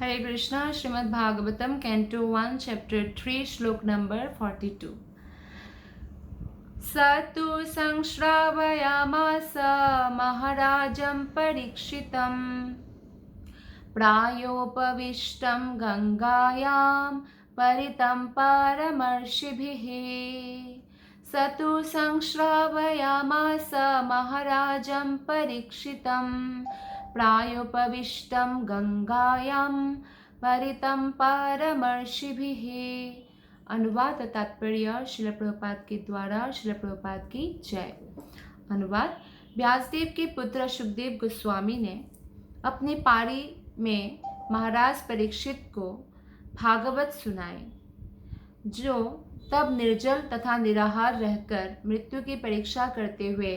हरे Krishna. Shrimad Bhagavatam canto 1 chapter 3 श्लोक number 42। स तु संश्रावयामास महाराजं परीक्षितं प्रायोपविष्टं गंगायां परितं पारमर्षिभिः। स तु संश्रावयामास महाराजं परीक्षितं प्रायोपविष्टं गंगायां परितं पारमर्षिभिः। अनुवाद तात्पर्य श्रील प्रभुपाद के द्वारा। श्रील प्रभुपाद की जय। अनुवाद। व्यासदेव के पुत्र सुखदेव गोस्वामी ने अपनी पारी में महाराज परीक्षित को भागवत सुनाए, जो तब निर्जल तथा निराहार रहकर मृत्यु की परीक्षा करते हुए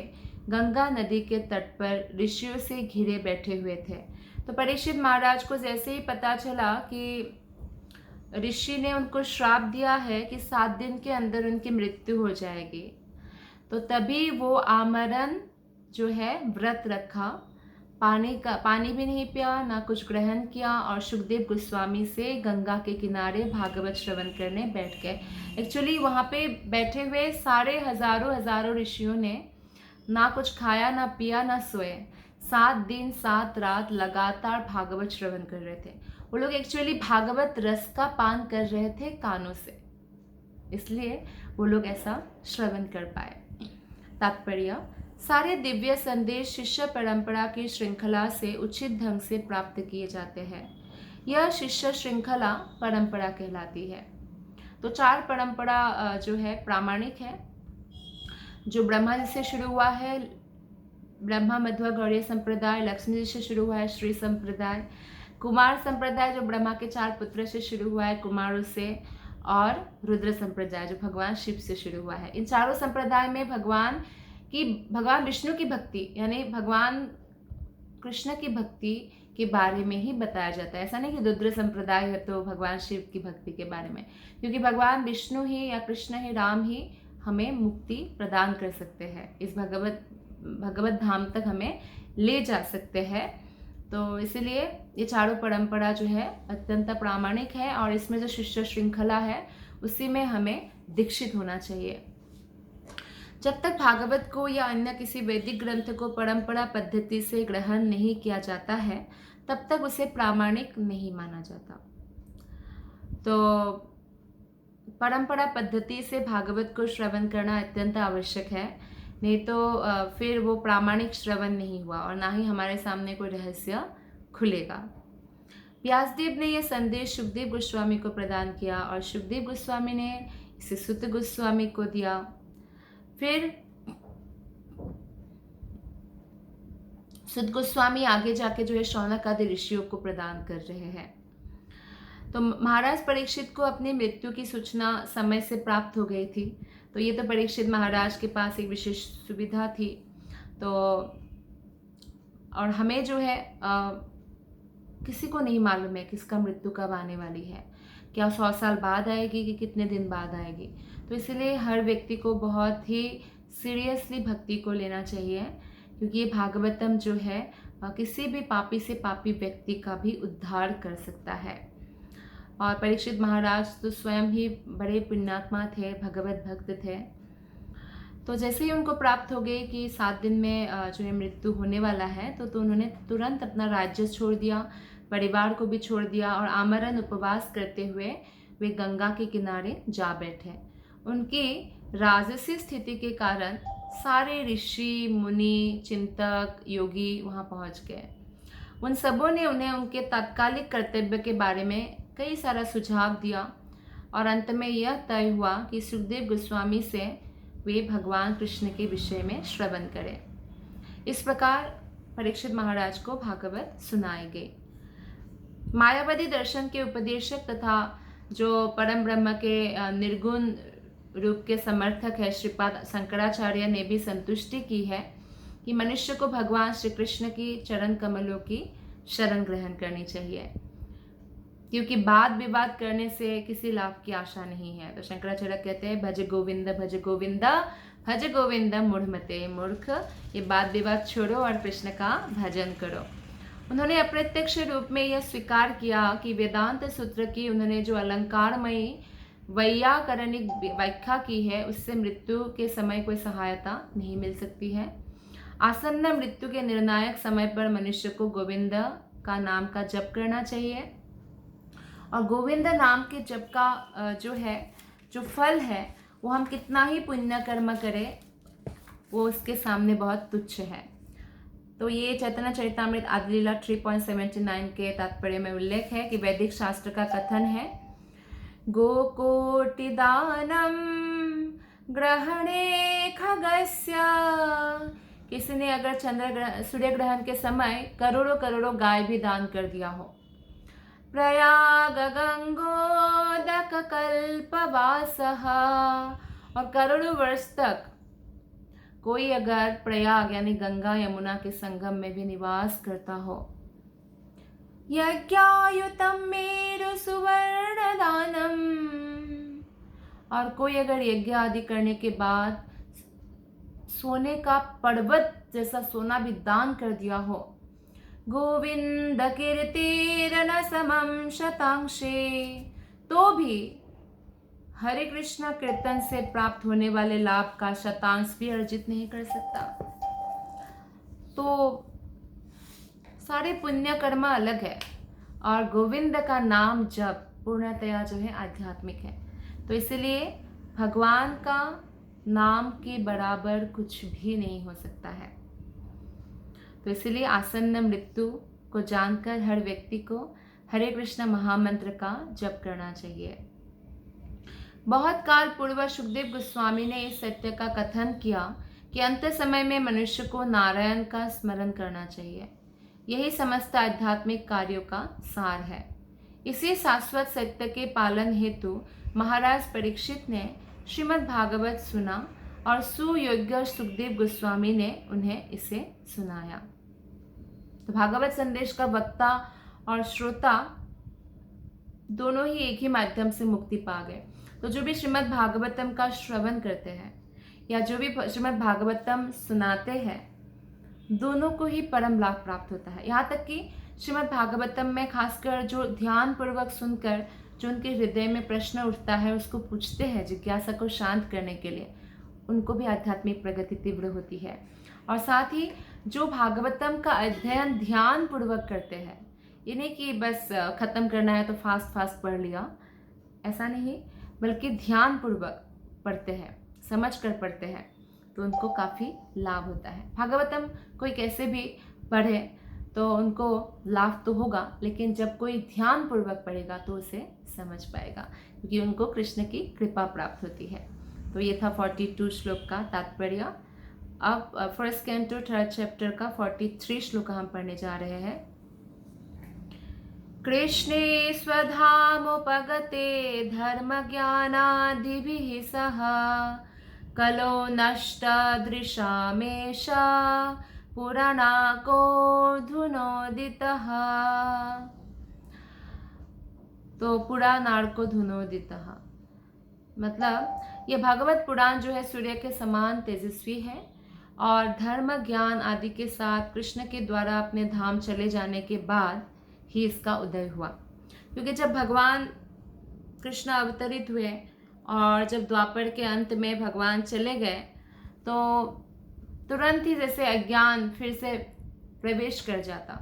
गंगा नदी के तट पर ऋषियों से घिरे बैठे हुए थे। तो परीक्षित महाराज को जैसे ही पता चला कि ऋषि ने उनको श्राप दिया है कि 7 दिन के अंदर उनकी मृत्यु हो जाएगी, तो तभी वो आमरण जो है व्रत रखा, पानी भी नहीं पिया, ना कुछ ग्रहण किया, और सुखदेव गोस्वामी से गंगा के किनारे भागवत श्रवण करने बैठ गए। एक्चुअली वहाँ पे बैठे हुए सारे हजारों ऋषियों ने ना कुछ खाया, ना पिया, ना सोए, 7 दिन 7 रात लगातार भागवत श्रवण कर रहे थे। वो लोग एक्चुअली भागवत रस का पान कर रहे थे कानों से, इसलिए वो लोग ऐसा श्रवण कर पाए। तात्पर्य। सारे दिव्य संदेश शिष्य परंपरा की श्रृंखला से उचित ढंग से प्राप्त किए जाते हैं। यह शिष्य श्रृंखला परंपरा कहलाती है। तो 4 परंपरा जो है प्रामाणिक है, जो ब्रह्मा जी से शुरू हुआ है, ब्रह्मा मध्व गौड़ीय संप्रदाय, लक्ष्मी जी से शुरू हुआ है श्री संप्रदाय, कुमार संप्रदाय जो ब्रह्मा के 4 पुत्र से शुरू हुआ है कुमारों से, और रुद्र संप्रदाय जो भगवान शिव से शुरू हुआ है। इन चारों संप्रदाय में भगवान विष्णु की भक्ति यानी भगवान कृष्ण की भक्ति के बारे में ही बताया जाता है। ऐसा नहीं कि रुद्र संप्रदाय है तो भगवान शिव की भक्ति के बारे में, क्योंकि भगवान विष्णु ही या कृष्ण ही, राम ही हमें मुक्ति प्रदान कर सकते हैं, इस भगवत धाम तक हमें ले जा सकते हैं। तो इसलिए ये चारों परंपरा जो है अत्यंत प्रामाणिक है, और इसमें जो शिष्य श्रृंखला है उसी में हमें दीक्षित होना चाहिए। जब तक भागवत को या अन्य किसी वैदिक ग्रंथ को परंपरा पद्धति से ग्रहण नहीं किया जाता है, तब तक उसे प्रामाणिक नहीं माना जाता। तो परंपरा पद्धति से भागवत को श्रवण करना अत्यंत आवश्यक है, नहीं तो फिर वो प्रामाणिक श्रवण नहीं हुआ और ना ही हमारे सामने कोई रहस्य खुलेगा। व्यासदेव ने यह संदेश सुखदेव गोस्वामी को प्रदान किया, और सुखदेव गोस्वामी ने इसे सुत गोस्वामी को दिया। फिर सुत गोस्वामी आगे जाके जो है शौनक आदि ऋषियों को प्रदान कर रहे हैं। तो महाराज परीक्षित को अपनी मृत्यु की सूचना समय से प्राप्त हो गई थी। तो ये तो परीक्षित महाराज के पास एक विशेष सुविधा थी। तो और हमें जो है किसी को नहीं मालूम है किसका मृत्यु कब आने वाली है, क्या 100 साल बाद आएगी कि कितने दिन बाद आएगी। तो इसलिए हर व्यक्ति को बहुत ही सीरियसली भक्ति को लेना चाहिए, क्योंकि ये भागवतम जो है किसी भी पापी से पापी व्यक्ति का भी उद्धार कर सकता है। और परीक्षित महाराज तो स्वयं ही बड़े पुण्यात्मा थे, भगवत भक्त थे। तो जैसे ही उनको प्राप्त हो गई कि 7 दिन में जो है मृत्यु होने वाला है, तो उन्होंने तुरंत अपना राज्य छोड़ दिया, परिवार को भी छोड़ दिया, और आमरण उपवास करते हुए वे गंगा के किनारे जा बैठे। उनकी राजसी स्थिति के कारण सारे ऋषि मुनि चिंतक योगी वहाँ पहुँच गए। उन सबों ने उन्हें उनके तात्कालिक कर्तव्य के बारे में कई सारा सुझाव दिया, और अंत में यह तय हुआ कि सुखदेव गोस्वामी से वे भगवान कृष्ण के विषय में श्रवण करें। इस प्रकार परीक्षित महाराज को भागवत सुनाई गई। मायावादी दर्शन के उपदेशक तथा जो परम ब्रह्म के निर्गुण रूप के समर्थक है श्रीपाद शंकराचार्य ने भी संतुष्टि की है कि मनुष्य को भगवान श्री कृष्ण की चरण कमलों की शरण ग्रहण करनी चाहिए, क्योंकि वाद विवाद करने से किसी लाभ की आशा नहीं है। तो शंकराचार्य कहते हैं भज गोविंद भज गोविंद भज गोविंद मूढ़मते मूर्ख, ये वाद विवाद छोड़ो और कृष्ण का भजन करो। उन्होंने अप्रत्यक्ष रूप में यह स्वीकार किया कि वेदांत सूत्र की उन्होंने जो अलंकारमयी वैयाकरणिक व्याख्या की है उससे मृत्यु के समय कोई सहायता नहीं मिल सकती है। आसन्न मृत्यु के निर्णायक समय पर मनुष्य को गोविंद का नाम का जप करना चाहिए, और गोविंद नाम के जप का जो फल है वो हम कितना ही पुण्य कर्म करें वो उसके सामने बहुत तुच्छ है। तो ये चैतन्य चरितामृत आदिलीला 3.79 के तात्पर्य में उल्लेख है कि वैदिक शास्त्र का कथन है, गोकोटिदानम ग्रहणे खगस्य, किसी ने अगर सूर्य ग्रहण के समय करोड़ों करोड़ों गाय भी दान कर दिया हो। प्रयाग गंगोदक कल्पवासः, और करोड़ों वर्ष तक कोई अगर प्रयाग यानी गंगा यमुना के संगम में भी निवास करता हो। यज्ञायुतम मेरु सुवर्ण दानम, और कोई अगर यज्ञ आदि करने के बाद सोने का पर्वत जैसा सोना भी दान कर दिया हो। गोविंद कीर्तिरन समम शतांशे, तो भी हरे कृष्णा कीर्तन से प्राप्त होने वाले लाभ का शतांश भी अर्जित नहीं कर सकता। तो सारे पुण्य कर्म अलग है और गोविंद का नाम जप पूर्णतया जो है आध्यात्मिक है। तो इसलिए भगवान का नाम के बराबर कुछ भी नहीं हो सकता है। तो इसलिए आसन्न मृत्यु को जानकर हर व्यक्ति को हरे कृष्ण महामंत्र का जप करना चाहिए। बहुत काल पूर्व सुखदेव गोस्वामी ने इस सत्य का कथन किया कि अंत समय में मनुष्य को नारायण का स्मरण करना चाहिए। यही समस्त आध्यात्मिक कार्यों का सार है। इसी शाश्वत सत्य के पालन हेतु महाराज परीक्षित ने श्रीमद् भागवत सुना और सुयोग्य सुखदेव गोस्वामी ने उन्हें इसे सुनाया। तो भागवत संदेश का वक्ता और श्रोता दोनों ही एक ही माध्यम से मुक्ति पा गए। तो जो भी श्रीमद् भागवतम का श्रवण करते हैं या जो भी श्रीमद् भागवतम सुनाते हैं, दोनों को ही परम लाभ प्राप्त होता है। यहाँ तक कि श्रीमद् भागवतम में खासकर जो ध्यान पूर्वक सुनकर जो उनके हृदय में प्रश्न उठता है, उसको पूछते हैं जिज्ञासा को शांत करने के लिए, उनको भी आध्यात्मिक प्रगति तीव्र होती है। और साथ ही जो भागवतम का अध्ययन ध्यान पूर्वक करते हैं, ये नहीं कि बस खत्म करना है तो फास्ट पढ़ लिया, ऐसा नहीं, बल्कि ध्यान पूर्वक पढ़ते हैं, समझ कर पढ़ते हैं, तो उनको काफ़ी लाभ होता है। भागवतम कोई कैसे भी पढ़े तो उनको लाभ तो होगा, लेकिन जब कोई ध्यान पूर्वक पढ़ेगा तो उसे समझ पाएगा, क्योंकि उनको कृष्ण की कृपा प्राप्त होती है। तो ये था 42 श्लोक का तात्पर्य। अब फर्स्ट कैंटो 3rd चैप्टर का 43 श्लोक हम पढ़ने जा रहे हैं। कृष्णे स्वधामुपगते धर्मज्ञानादिभिः सह कलो नष्टदृशामेष पुराणार्कोऽधुनोदितः। तो पुराणार्कोऽधुनोदितः मतलब ये भागवत पुराण जो है सूर्य के समान तेजस्वी है और धर्म ज्ञान आदि के साथ कृष्ण के द्वारा अपने धाम चले जाने के बाद ही इसका उदय हुआ। क्योंकि जब भगवान कृष्ण अवतरित हुए और जब द्वापर के अंत में भगवान चले गए तो तुरंत ही जैसे अज्ञान फिर से प्रवेश कर जाता।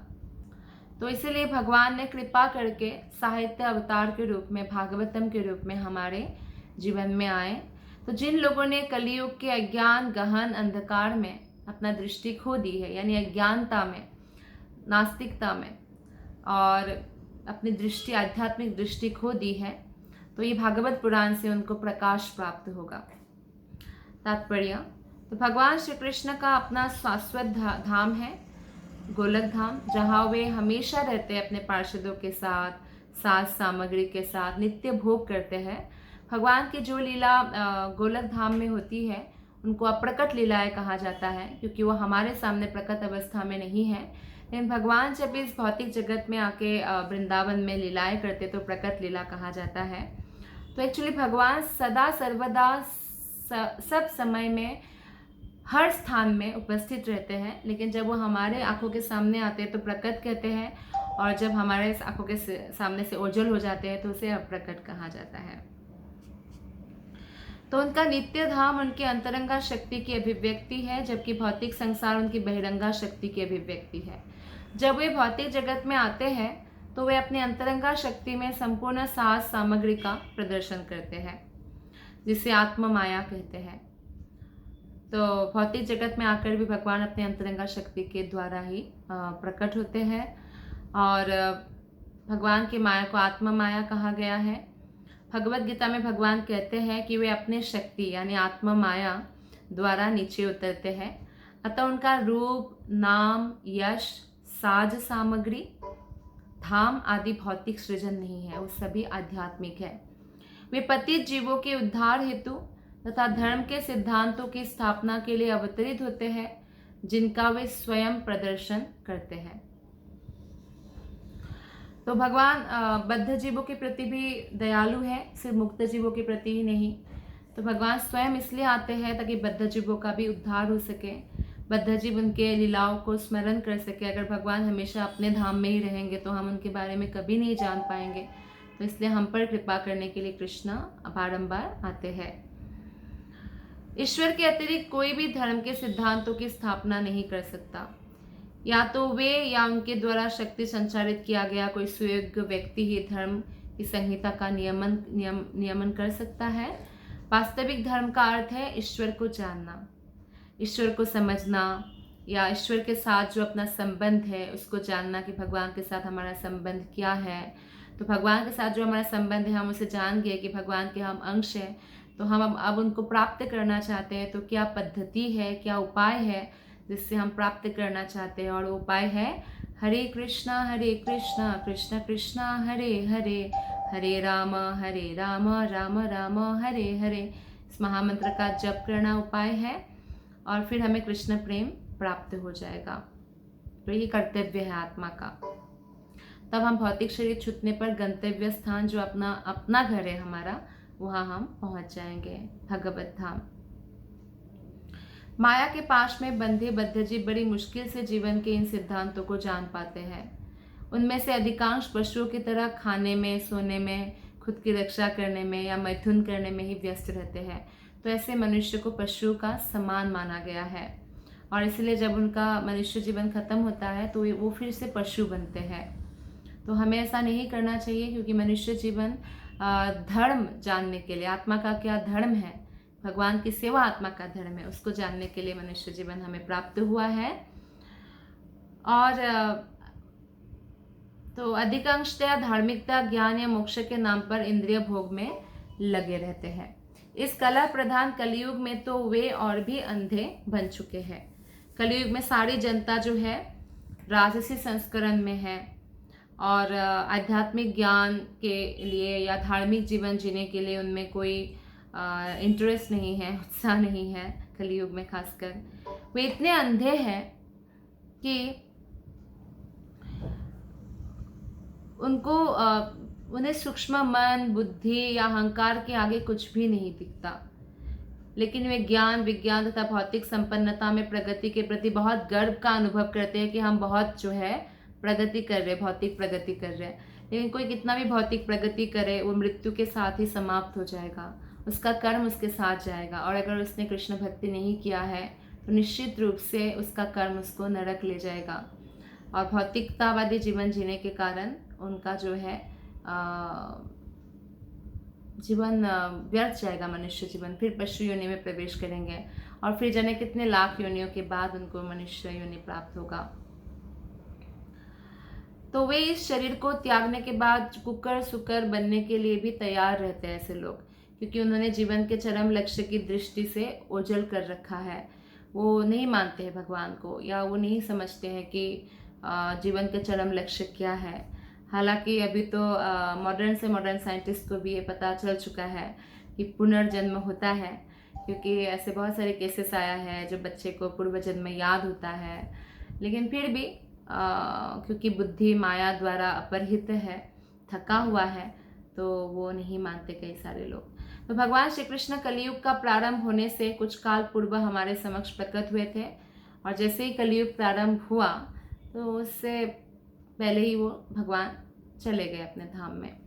तो इसीलिए भगवान ने कृपा करके साहित्य अवतार के रूप में, भागवतम के रूप में हमारे जीवन में आए। तो जिन लोगों ने कलियुग के अज्ञान गहन अंधकार में अपना दृष्टि खो दी है, यानी अज्ञानता में, नास्तिकता में, और अपनी दृष्टि, आध्यात्मिक दृष्टि खो दी है, तो ये भागवत पुराण से उनको प्रकाश प्राप्त होगा। तात्पर्य, तो भगवान श्री कृष्ण का अपना शाश्वत धाम है गोलक धाम, जहाँ वे हमेशा रहते हैं अपने पार्षदों के साथ, साज सामग्री के साथ, नित्य भोग करते हैं। भगवान की जो लीला गोलक धाम में होती है उनको अप्रकट लीलाएं कहा जाता है, क्योंकि वो हमारे सामने प्रकट अवस्था में नहीं है। लेकिन भगवान जब इस भौतिक जगत में आके वृंदावन में लीलाएं करते तो प्रकट लीला कहा जाता है। तो एक्चुअली भगवान सदा सर्वदा सब समय में हर स्थान में उपस्थित रहते हैं, लेकिन जब वो हमारे आंखों के सामने आते हैं तो प्रकट कहते हैं, और जब हमारे आंखों के सामने से ओझल हो जाते हैं तो उसे अप्रकट कहा जाता है। तो उनका नित्य धाम उनकी अंतरंगा शक्ति की अभिव्यक्ति है, जबकि भौतिक संसार उनकी बहिरंगा शक्ति की अभिव्यक्ति है। जब वे भौतिक जगत में आते हैं तो वे अपनी अंतरंगा शक्ति में संपूर्ण साज सामग्री का प्रदर्शन करते हैं, जिसे आत्म माया कहते हैं। तो भौतिक जगत में आकर भी भगवान अपने अंतरंगा शक्ति के द्वारा ही प्रकट होते हैं, और भगवान की माया को आत्म माया कहा गया है। भगवत गीता में भगवान कहते हैं कि वे अपनी शक्ति यानी आत्म माया द्वारा नीचे उतरते हैं, अतः उनका रूप, नाम, यश, साज सामग्री, धाम आदि भौतिक सृजन नहीं है, वो सभी आध्यात्मिक है। वे पतित जीवों के उद्धार हेतु तथा धर्म के सिद्धांतों की स्थापना के लिए अवतरित होते हैं, जिनका वे स्वयं प्रदर्शन करते हैं। तो भगवान बद्ध जीवों के प्रति भी दयालु है, सिर्फ मुक्त जीवों के प्रति ही नहीं। तो भगवान स्वयं इसलिए आते हैं ताकि बद्ध जीवों का भी उद्धार हो सके, बद्ध जीव उनके लीलाओं को स्मरण कर सके। अगर भगवान हमेशा अपने धाम में ही रहेंगे तो हम उनके बारे में कभी नहीं जान पाएंगे। तो इसलिए हम पर कृपा करने के लिए कृष्ण बारंबार आते हैं। ईश्वर के अतिरिक्त कोई भी धर्म के सिद्धांतों की स्थापना नहीं कर सकता। या तो वे या उनके द्वारा शक्ति संचारित किया गया कोई सुयोग्य व्यक्ति ही धर्म की संहिता का नियमन कर सकता है। वास्तविक धर्म का अर्थ है ईश्वर को जानना, ईश्वर को समझना, या ईश्वर के साथ जो अपना संबंध है उसको जानना कि भगवान के साथ हमारा संबंध क्या है। तो भगवान के साथ जो हमारा संबंध है, हम उसे जान गए कि भगवान के हम अंश हैं, तो हम अब उनको प्राप्त करना चाहते हैं। तो क्या पद्धति है, क्या उपाय है जिससे हम प्राप्त करना चाहते हैं? और उपाय है हरे कृष्णा कृष्ण कृष्णा हरे हरे, हरे राम राम राम हरे हरे। इस महामंत्र का जप करना उपाय है, और फिर हमें कृष्ण प्रेम प्राप्त हो जाएगा। तो ये कर्तव्य है आत्मा का। तब हम भौतिक शरीर छूटने पर गंतव्य स्थान जो अपना घर है हमारा, वहाँ हम पहुँच जाएंगे, भगवत धाम। माया के पाश में बंधे बद्ध जीव बड़ी मुश्किल से जीवन के इन सिद्धांतों को जान पाते हैं। उनमें से अधिकांश पशुओं की तरह खाने में, सोने में, खुद की रक्षा करने में या मैथुन करने में ही व्यस्त रहते हैं। तो ऐसे मनुष्य को पशुओं का समान माना गया है, और इसलिए जब उनका मनुष्य जीवन खत्म होता है तो वो फिर से पशु बनते हैं। तो हमें ऐसा नहीं करना चाहिए, क्योंकि मनुष्य जीवन धर्म जानने के लिए, आत्मा का क्या धर्म है, भगवान की सेवा आत्मा का धर्म है, उसको जानने के लिए मनुष्य जीवन हमें प्राप्त हुआ है। और तो अधिकांशतया धार्मिकता, ज्ञान या मोक्ष के नाम पर इंद्रिय भोग में लगे रहते हैं। इस कला प्रधान कलयुग में तो वे और भी अंधे बन चुके हैं। कलयुग में सारी जनता जो है राजसी संस्करण में है, और आध्यात्मिक ज्ञान के लिए या धार्मिक जीवन जीने के लिए उनमें कोई इंटरेस्ट नहीं है, उत्साह नहीं है। कलयुग में खासकर वे इतने अंधे हैं कि उन्हें सूक्ष्म मन, बुद्धि या अहंकार के आगे कुछ भी नहीं दिखता। लेकिन वे ज्ञान, विज्ञान तथा भौतिक संपन्नता में प्रगति के प्रति बहुत गर्व का अनुभव करते हैं कि हम बहुत जो है प्रगति कर रहे, भौतिक प्रगति कर रहे हैं। लेकिन कोई कितना भी भौतिक प्रगति करे, वो मृत्यु के साथ ही समाप्त हो जाएगा, उसका कर्म उसके साथ जाएगा। और अगर उसने कृष्ण भक्ति नहीं किया है तो निश्चित रूप से उसका कर्म उसको नरक ले जाएगा, और भौतिकतावादी जीवन जीने के कारण उनका जो है जीवन व्यर्थ जाएगा, मनुष्य जीवन। फिर पशु योनि में प्रवेश करेंगे, और फिर जाने कितने लाख योनियों के बाद उनको मनुष्य योनि प्राप्त होगा। तो वे इस शरीर को त्यागने के बाद कुकर सुकर बनने के लिए भी तैयार रहते हैं ऐसे लोग, क्योंकि उन्होंने जीवन के चरम लक्ष्य की दृष्टि से ओझल कर रखा है। वो नहीं मानते हैं भगवान को, या वो नहीं समझते हैं कि जीवन के चरम लक्ष्य क्या है। हालांकि अभी तो मॉडर्न से मॉडर्न साइंटिस्ट को भी ये पता चल चुका है कि पुनर्जन्म होता है, क्योंकि ऐसे बहुत सारे केसेस आया है जो बच्चे को पूर्व जन्म में याद होता है। लेकिन फिर भी क्योंकि बुद्धि माया द्वारा अपहृत है, थका हुआ है, तो वो नहीं मानते कई सारे लोग। तो भगवान श्री कृष्ण कलयुग का प्रारंभ होने से कुछ काल पूर्व हमारे समक्ष प्रकट हुए थे, और जैसे ही कलयुग प्रारंभ हुआ तो उससे पहले ही वो भगवान चले गए अपने धाम में।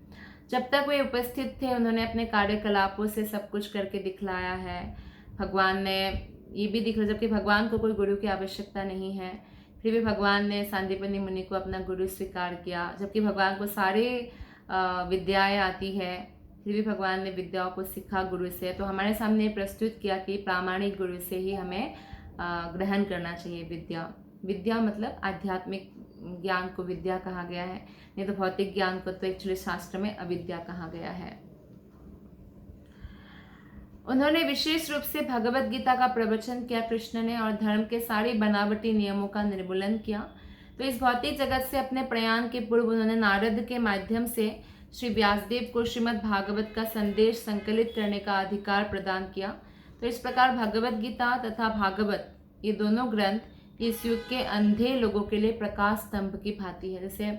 जब तक वे उपस्थित थे उन्होंने अपने कार्यकलापों से सब कुछ करके दिखलाया है। भगवान ने ये भी दिखला, जबकि भगवान को कोई गुरु की आवश्यकता नहीं है, फिर भी भगवान ने सांदीपनि मुनि को अपना गुरु स्वीकार किया। जबकि भगवान को सारे विद्याएं आती है, फिर भी भगवान ने विद्याओं को सीखा गुरु से। तो हमारे सामने प्रस्तुत किया कि प्रामाणिक गुरु से ही हमें ग्रहण करना चाहिए विद्या। विद्या मतलब आध्यात्मिक ज्ञान को विद्या कहा गया है, नहीं तो भौतिक ज्ञान को तो एक्चुअली शास्त्र में अविद्या कहा गया है। उन्होंने विशेष रूप से भगवत गीता का प्रवचन किया कृष्ण ने, और धर्म के सारे बनावटी नियमों का निर्मूलन किया। तो इस भौतिक जगत से अपने प्रयाण के पूर्व उन्होंने नारद के माध्यम से श्री व्यासदेव को श्रीमद् भागवत का संदेश संकलित करने का अधिकार प्रदान किया। तो इस प्रकार भगवत गीता तथा भागवत ये दोनों ग्रंथ इस युग के अंधे लोगों के लिए प्रकाश स्तंभ की भांति है। जैसे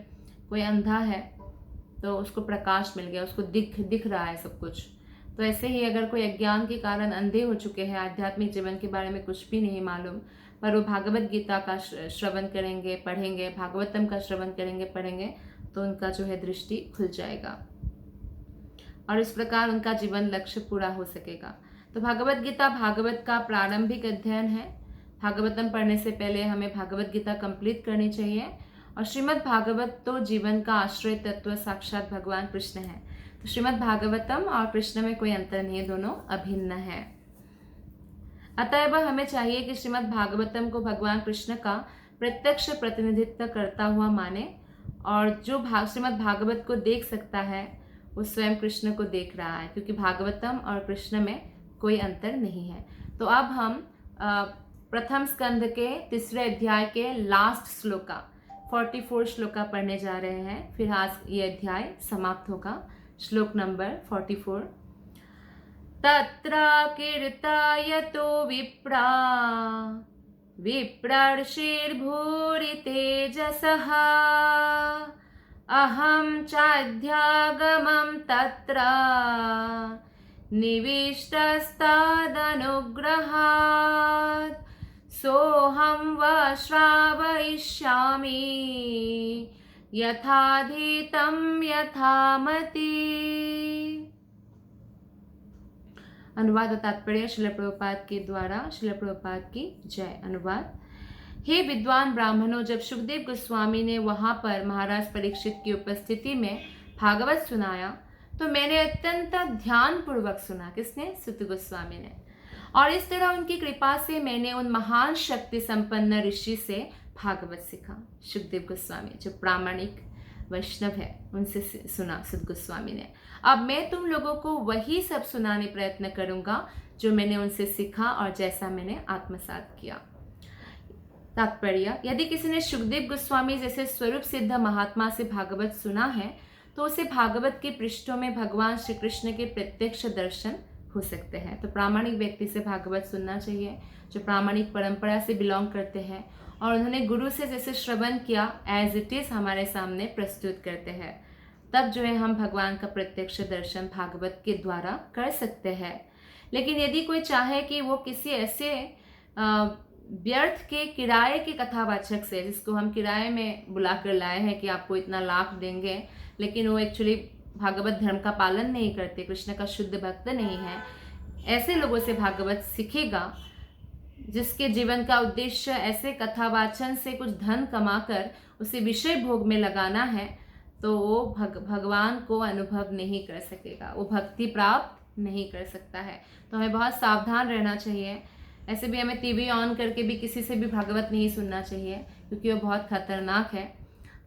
कोई अंधा है तो उसको प्रकाश मिल गया, उसको दिख रहा है सब कुछ। तो ऐसे ही अगर कोई अज्ञान के कारण अंधे हो चुके हैं, आध्यात्मिक जीवन के बारे में कुछ भी नहीं मालूम, पर वो भागवत गीता का श्रवण करेंगे, पढ़ेंगे, भागवतम का श्रवण करेंगे, पढ़ेंगे, तो उनका जो है दृष्टि खुल जाएगा और इस प्रकार उनका जीवन लक्ष्य पूरा हो सकेगा। तो भागवत गीता भागवत का प्रारंभिक अध्ययन है। भागवतम पढ़ने से पहले हमें भागवत गीता कंप्लीट करनी चाहिए। और श्रीमद् भागवत तो जीवन का आश्रय तत्व साक्षात भगवान कृष्ण है। तो श्रीमद् भागवतम और कृष्ण में कोई अंतर नहीं है, दोनों अभिन्न है। अतएव हमें चाहिए कि श्रीमद् भागवतम को भगवान कृष्ण का प्रत्यक्ष प्रतिनिधित्व करता हुआ माने, और जो श्रीमद् भागवत को देख सकता है वो स्वयं कृष्ण को देख रहा है, क्योंकि भागवतम और कृष्ण में कोई अंतर नहीं है। तो अब हम प्रथम स्कंद के 3 अध्याय के लास्ट श्लोका 44 श्लोका पढ़ने जा रहे हैं। फिर आज ये अध्याय समाप्त होगा। श्लोक नंबर 44। तत्र कीर्तयतो विप्रा विप्रर्षिर्भूरि तेजसः अहं चाध्यागमं तत्र निविष्टस्तदनुग्रहात् सोऽहं वा श्रावयिष्यामि यथाधीतं यथामति। अनुवाद और तात्पर्य श्रील प्रभुपाद के द्वारा। श्रील प्रभुपाद की जय। अनुवाद। हे विद्वान ब्राह्मणों, जब सुखदेव गोस्वामी ने वहां पर महाराज परीक्षित की उपस्थिति में भागवत सुनाया तो मैंने अत्यंत ध्यान पूर्वक सुना। किसने? सुत गोस्वामी ने। और इस तरह उनकी कृपा से मैंने उन महान शक्ति संपन्न ऋषि से भागवत सीखा। सुखदेव गोस्वामी जो प्रामाणिक वैष्णव है उनसे सुना सुत गोस्वामी ने। अब मैं तुम लोगों को वही सब सुनाने प्रयत्न करूंगा जो मैंने उनसे सीखा और जैसा मैंने आत्मसात किया। तात्पर्य। यदि किसी ने सुखदेव गोस्वामी जैसे स्वरूप सिद्ध महात्मा से भागवत सुना है तो उसे भागवत के पृष्ठों में भगवान श्री कृष्ण के प्रत्यक्ष दर्शन हो सकते हैं। तो प्रामाणिक व्यक्ति से भागवत सुनना चाहिए जो प्रामाणिक परंपरा से बिलोंग करते हैं और उन्होंने गुरु से जैसे श्रवण किया एज इट इज हमारे सामने प्रस्तुत करते हैं। तब जो है हम भगवान का प्रत्यक्ष दर्शन भागवत के द्वारा कर सकते हैं। लेकिन यदि कोई चाहे कि वो किसी ऐसे व्यर्थ के किराए के कथावाचक से, जिसको हम किराए में बुला कर लाए हैं कि आपको इतना लाख देंगे, लेकिन वो एक्चुअली भागवत धर्म का पालन नहीं करते, कृष्ण का शुद्ध भक्त नहीं है, ऐसे लोगों से भागवत सीखेगा जिसके जीवन का उद्देश्य ऐसे कथावाचन से कुछ धन कमाकर उसे विषय भोग में लगाना है, तो वो भगवान को अनुभव नहीं कर सकेगा, वो भक्ति प्राप्त नहीं कर सकता है। तो हमें बहुत सावधान रहना चाहिए। ऐसे भी हमें टीवी ऑन करके भी किसी से भी भागवत नहीं सुनना चाहिए, क्योंकि वो बहुत खतरनाक है।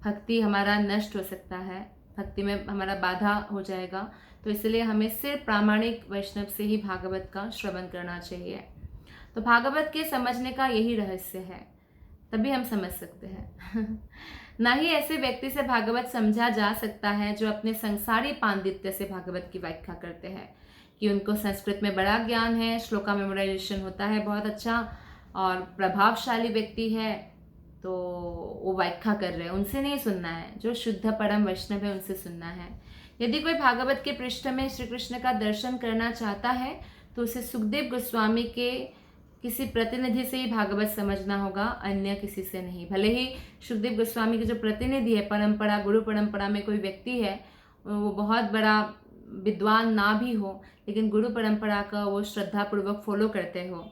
भक्ति हमारा नष्ट हो सकता है, भक्ति में हमारा बाधा हो जाएगा। तो इसलिए हमें सिर्फ प्रामाणिक वैष्णव से ही भागवत का श्रवण करना चाहिए। तो भागवत के समझने का यही रहस्य है, तभी हम समझ सकते हैं। ना ही ऐसे व्यक्ति से भागवत समझा जा सकता है जो अपने संसारी पांडित्य से भागवत की व्याख्या करते हैं कि उनको संस्कृत में बड़ा ज्ञान है, श्लोका मेमोराइजेशन होता है बहुत अच्छा और प्रभावशाली व्यक्ति है, तो वो व्याख्या कर रहे हैं, उनसे नहीं सुनना है। जो शुद्ध परम वैष्णव है उनसे सुनना है। यदि कोई भागवत के पृष्ठ में श्री कृष्ण का दर्शन करना चाहता है तो उसे सुखदेव गोस्वामी के किसी प्रतिनिधि से ही भागवत समझना होगा, अन्य किसी से नहीं। भले ही सुखदेव गोस्वामी के जो प्रतिनिधि है परंपरा, गुरु परंपरा में कोई व्यक्ति है, वो बहुत बड़ा विद्वान ना भी हो, लेकिन गुरु परंपरा का वो श्रद्धापूर्वक फॉलो करते हो,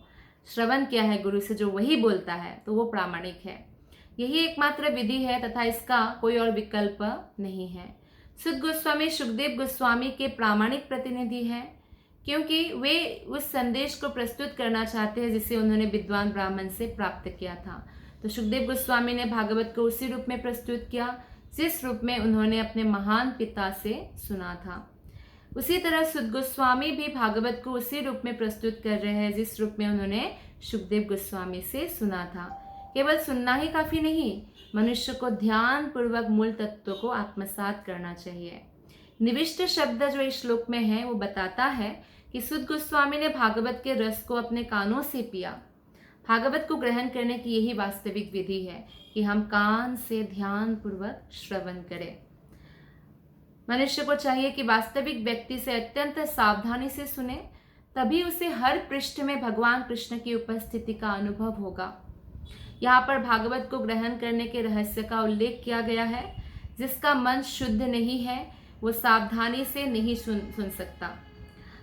श्रवण किया है गुरु से, जो वही बोलता है तो वो प्रामाणिक है। यही एकमात्र विधि है तथा इसका कोई और विकल्प नहीं है। सुत गोस्वामी सुखदेव गोस्वामी के प्रामाणिक प्रतिनिधि हैं, क्योंकि वे उस संदेश को प्रस्तुत करना चाहते हैं जिसे उन्होंने विद्वान ब्राह्मण से प्राप्त किया था। तो सुखदेव गोस्वामी ने भागवत को उसी रूप में प्रस्तुत किया जिस रूप में उन्होंने अपने महान पिता से सुना था। उसी तरह सुत गोस्वामी भी भागवत को उसी रूप में प्रस्तुत कर रहे हैं जिस रूप में उन्होंने सुखदेव गोस्वामी से सुना था। केवल सुनना ही काफी नहीं, मनुष्य को ध्यान पूर्वक मूल तत्व को आत्मसात करना चाहिए। निविष्ट शब्द जो इस श्लोक में है वो बताता है कि सुत गोस्वामी ने भागवत के रस को अपने कानों से पिया। भागवत को ग्रहण करने की यही वास्तविक विधि है कि हम कान से ध्यान पूर्वक श्रवण करें। मनुष्य को चाहिए कि वास्तविक व्यक्ति से अत्यंत सावधानी से सुने, तभी उसे हर पृष्ठ में भगवान कृष्ण की उपस्थिति का अनुभव होगा। यहाँ पर भागवत को ग्रहण करने के रहस्य का उल्लेख किया गया है। जिसका मन शुद्ध नहीं है वो सावधानी से नहीं सुन सकता।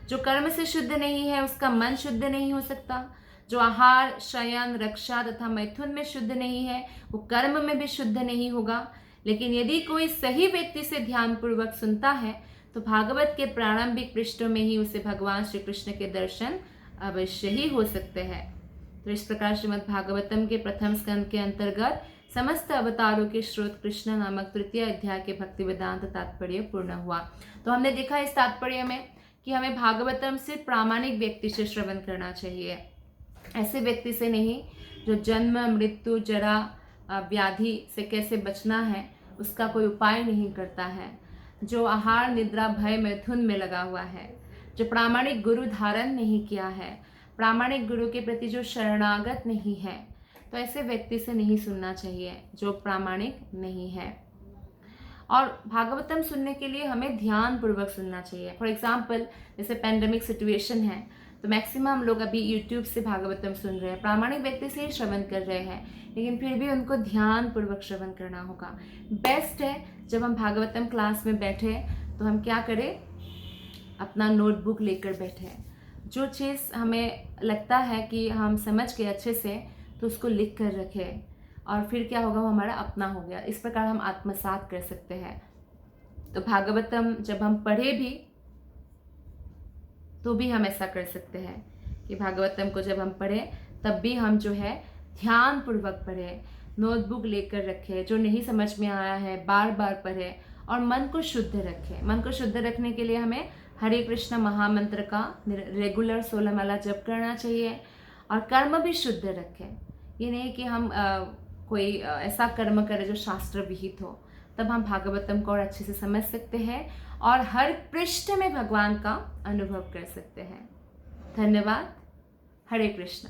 जो कर्म से शुद्ध नहीं है उसका मन शुद्ध नहीं हो सकता। जो आहार, शयन, रक्षा तथा मैथुन में शुद्ध नहीं है वो कर्म में भी शुद्ध नहीं होगा। लेकिन यदि कोई सही व्यक्ति से ध्यानपूर्वक सुनता है तो भागवत के प्रारंभिक पृष्ठों में ही उसे भगवान श्री कृष्ण के दर्शन अवश्य ही हो सकते हैं। तो इस प्रकार श्रीमद् भागवतम के प्रथम स्कंद के अंतर्गत समस्त अवतारों के स्रोत कृष्ण नामक तृतीय अध्याय के भक्ति वेदांत तात्पर्य पूर्ण हुआ। तो हमने देखा इस तात्पर्य में कि हमें भागवतम से प्रामाणिक व्यक्ति से श्रवण करना चाहिए, ऐसे व्यक्ति से नहीं जो जन्म, मृत्यु, जरा, व्याधि से कैसे बचना है उसका कोई उपाय नहीं करता है, जो आहार, निद्रा, भय, मैथुन में लगा हुआ है, जो प्रामाणिक गुरु धारण नहीं किया है, प्रामाणिक गुरु के प्रति जो शरणागत नहीं है, तो ऐसे व्यक्ति से नहीं सुनना चाहिए जो प्रामाणिक नहीं है। और भागवतम सुनने के लिए हमें ध्यान पूर्वक सुनना चाहिए। फॉर एग्जाम्पल जैसे पैंडेमिक सिचुएशन है तो मैक्सिमम लोग अभी यूट्यूब से भागवतम सुन रहे हैं, प्रामाणिक व्यक्ति से ही श्रवण कर रहे हैं, लेकिन फिर भी उनको ध्यान पूर्वक श्रवण करना होगा। बेस्ट है जब हम भागवतम क्लास में बैठे तो हम क्या करें, अपना नोटबुक लेकर बैठे, जो चीज़ हमें लगता है कि हम समझ के अच्छे से तो उसको लिख कर रखें, और फिर क्या होगा वो हमारा अपना हो गया। इस प्रकार हम आत्मसात कर सकते हैं। तो भागवतम जब हम पढ़े भी तो भी हम ऐसा कर सकते हैं कि भागवतम को जब हम पढ़ें तब भी हम जो है ध्यान पूर्वक पढ़ें, नोटबुक लेकर रखें, जो नहीं समझ में आया है बार बार पढ़ें और मन को शुद्ध रखें। मन को शुद्ध रखने के लिए हमें हरे कृष्ण महामंत्र का रेगुलर 16 माला जप करना चाहिए और कर्म भी शुद्ध रखें। ये नहीं कि हम कोई ऐसा कर्म करें जो शास्त्र विहित हो, तब हम भागवतम को और अच्छे से समझ सकते हैं और हर पृष्ठ में भगवान का अनुभव कर सकते हैं। धन्यवाद। हरे कृष्ण।